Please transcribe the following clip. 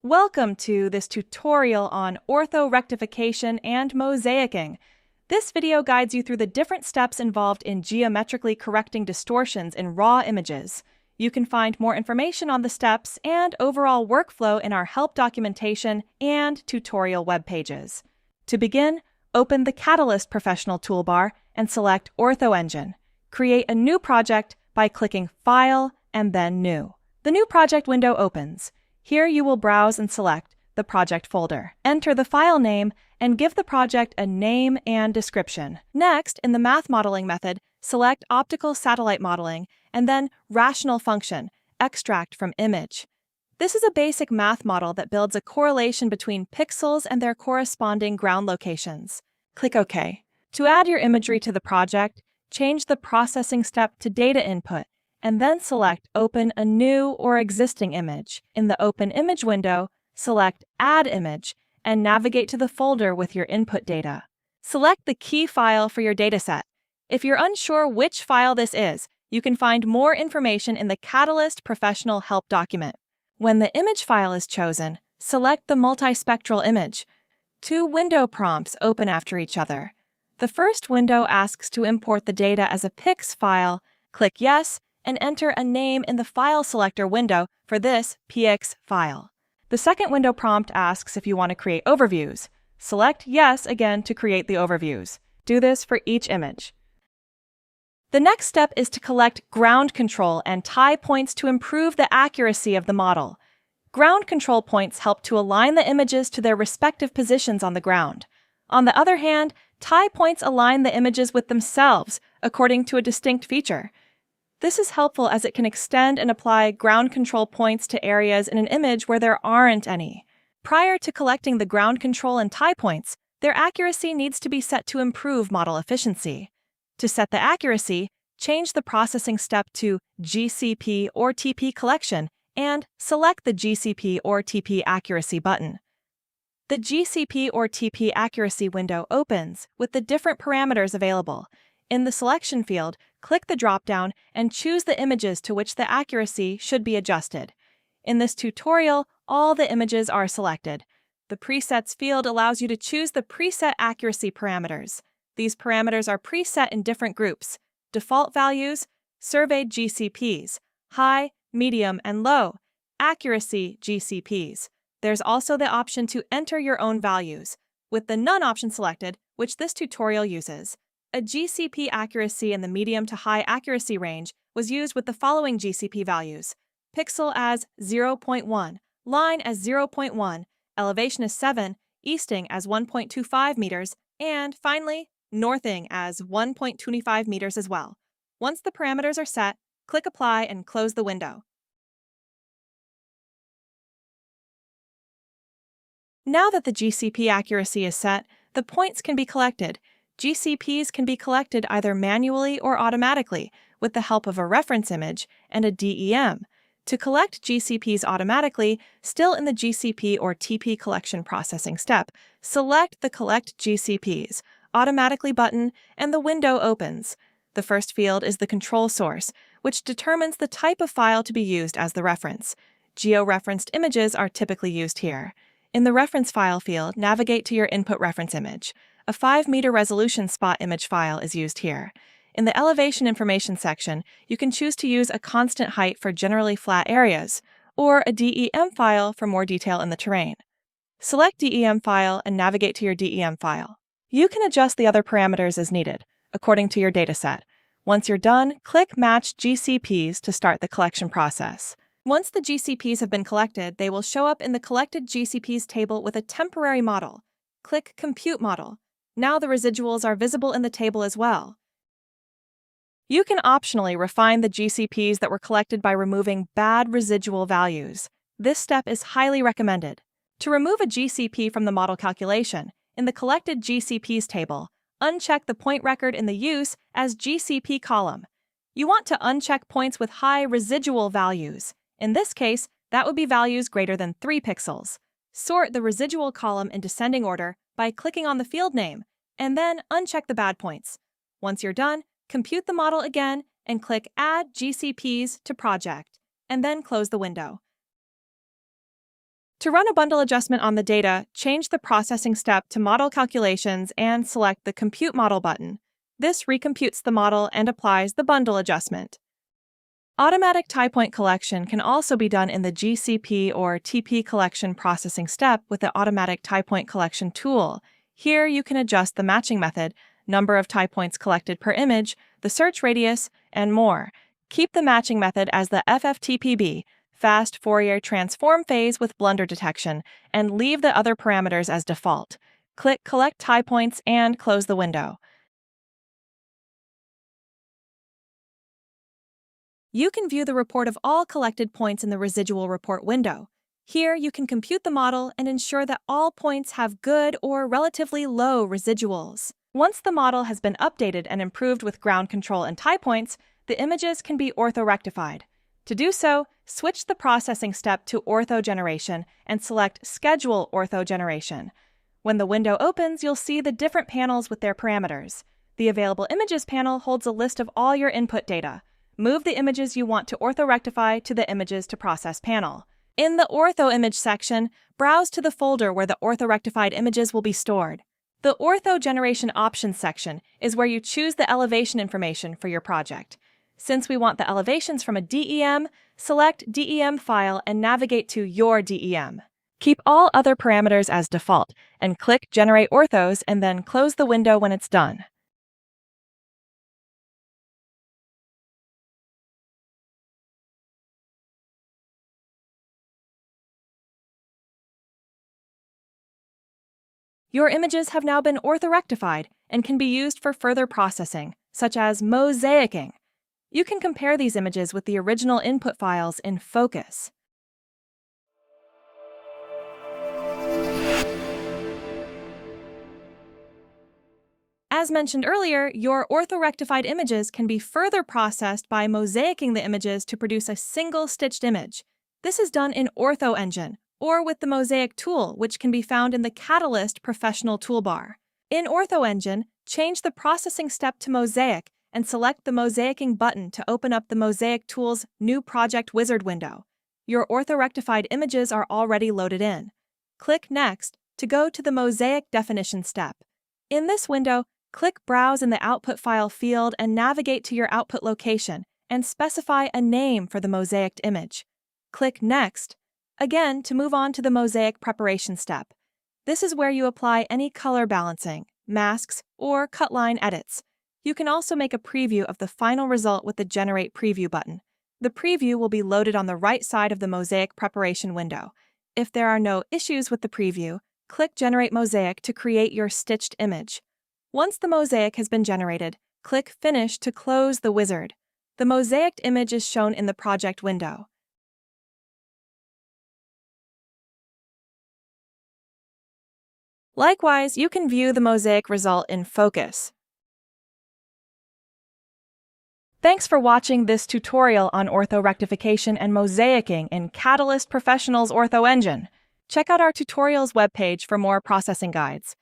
Welcome to this tutorial on orthorectification and mosaicing. This video guides you through the different steps involved in geometrically correcting distortions in raw images. You can find more information on the steps and overall workflow in our help documentation and tutorial web pages. To begin, open the Catalyst Professional toolbar and select OrthoEngine. Create a new project by clicking File and then New. The new project window opens. Here you will browse and select the project folder. Enter the file name and give the project a name and description. Next, in the math modeling method, select optical satellite modeling and then rational function, extract from image. This is a basic math model that builds a correlation between pixels and their corresponding ground locations. Click OK. To add your imagery to the project, change the processing step to data input, and then select Open a new or existing image. In the Open Image window, select Add Image and navigate to the folder with your input data. Select the key file for your dataset. If you're unsure which file this is, you can find more information in the Catalyst Professional Help document. When the image file is chosen, select the multispectral image. Two window prompts open after each other. The first window asks to import the data as a PIX file. Click Yes and enter a name in the File Selector window for this PX file. The second window prompt asks if you want to create overviews. Select Yes again to create the overviews. Do this for each image. The next step is to collect ground control and tie points to improve the accuracy of the model. Ground control points help to align the images to their respective positions on the ground. On the other hand, tie points align the images with themselves according to a distinct feature. This is helpful as it can extend and apply ground control points to areas in an image where there aren't any. Prior to collecting the ground control and tie points, their accuracy needs to be set to improve model efficiency. To set the accuracy, change the processing step to GCP or TP collection and select the GCP or TP accuracy button. The GCP or TP accuracy window opens with the different parameters available. In the selection field, click the drop-down and choose the images to which the accuracy should be adjusted. In this tutorial, all the images are selected. The Presets field allows you to choose the preset accuracy parameters. These parameters are preset in different groups: default values, surveyed GCPs, high, medium, and low, accuracy GCPs. There's also the option to enter your own values, with the None option selected, which this tutorial uses. A GCP accuracy in the medium to high accuracy range was used with the following GCP values: pixel as 0.1, line as 0.1, elevation as 7, easting as 1.25 meters, and finally, northing as 1.25 meters as well. Once the parameters are set, click Apply and close the window. Now that the GCP accuracy is set, the points can be collected. GCPs can be collected either manually or automatically with the help of a reference image and a DEM. To collect GCPs automatically, still in the GCP or TP collection processing step, select the Collect GCPs Automatically button and the window opens. The first field is the control source, which determines the type of file to be used as the reference. Georeferenced images are typically used here. In the Reference File field, navigate to your input reference image. A 5-meter resolution spot image file is used here. In the Elevation Information section, you can choose to use a constant height for generally flat areas, or a DEM file for more detail in the terrain. Select DEM file and navigate to your DEM file. You can adjust the other parameters as needed, according to your dataset. Once you're done, click Match GCPs to start the collection process. Once the GCPs have been collected, they will show up in the Collected GCPs table with a temporary model. Click Compute Model. Now the residuals are visible in the table as well. You can optionally refine the GCPs that were collected by removing bad residual values. This step is highly recommended. To remove a GCP from the model calculation, in the Collected GCPs table, uncheck the point record in the Use as GCP column. You want to uncheck points with high residual values. In this case, that would be values greater than 3 pixels. Sort the residual column in descending order by clicking on the field name, and then uncheck the bad points. Once you're done, compute the model again and click Add GCPs to Project, and then close the window. To run a bundle adjustment on the data, change the processing step to Model Calculations and select the Compute Model button. This recomputes the model and applies the bundle adjustment. Automatic tie point collection can also be done in the GCP or TP collection processing step with the Automatic Tie Point Collection tool. Here you can adjust the matching method, number of tie points collected per image, the search radius, and more. Keep the matching method as the FFTPB, Fast Fourier Transform phase with blunder detection, and leave the other parameters as default. Click Collect Tie Points and close the window. You can view the report of all collected points in the Residual Report window. Here you can compute the model and ensure that all points have good or relatively low residuals. Once the model has been updated and improved with ground control and tie points, the images can be orthorectified. To do so, switch the processing step to Ortho Generation and select Schedule Ortho Generation. When the window opens, you'll see the different panels with their parameters. The Available Images panel holds a list of all your input data. Move the images you want to orthorectify to the Images to Process panel. In the Ortho Image section, browse to the folder where the orthorectified images will be stored. The Ortho Generation Options section is where you choose the elevation information for your project. Since we want the elevations from a DEM, select DEM file and navigate to Your DEM. Keep all other parameters as default and click Generate Orthos and then close the window when it's done. Your images have now been orthorectified and can be used for further processing, such as mosaicing. You can compare these images with the original input files in Focus. As mentioned earlier, your orthorectified images can be further processed by mosaicing the images to produce a single stitched image. This is done in OrthoEngine, or with the Mosaic tool, which can be found in the Catalyst Professional toolbar. In OrthoEngine, change the processing step to Mosaic and select the Mosaicing button to open up the Mosaic tool's New Project Wizard window. Your orthorectified images are already loaded in. Click Next to go to the Mosaic Definition step. In this window, click Browse in the Output File field and navigate to your output location and specify a name for the mosaiced image. Click Next again to move on to the Mosaic Preparation step. This is where you apply any color balancing, masks, or cut line edits. You can also make a preview of the final result with the Generate Preview button. The preview will be loaded on the right side of the Mosaic Preparation window. If there are no issues with the preview, click Generate Mosaic to create your stitched image. Once the mosaic has been generated, click Finish to close the wizard. The mosaiced image is shown in the project window. Likewise, you can view the mosaic result in Focus. Thanks for watching this tutorial on orthorectification and mosaicing in Catalyst Professional's OrthoEngine. Check out our tutorials webpage for more processing guides.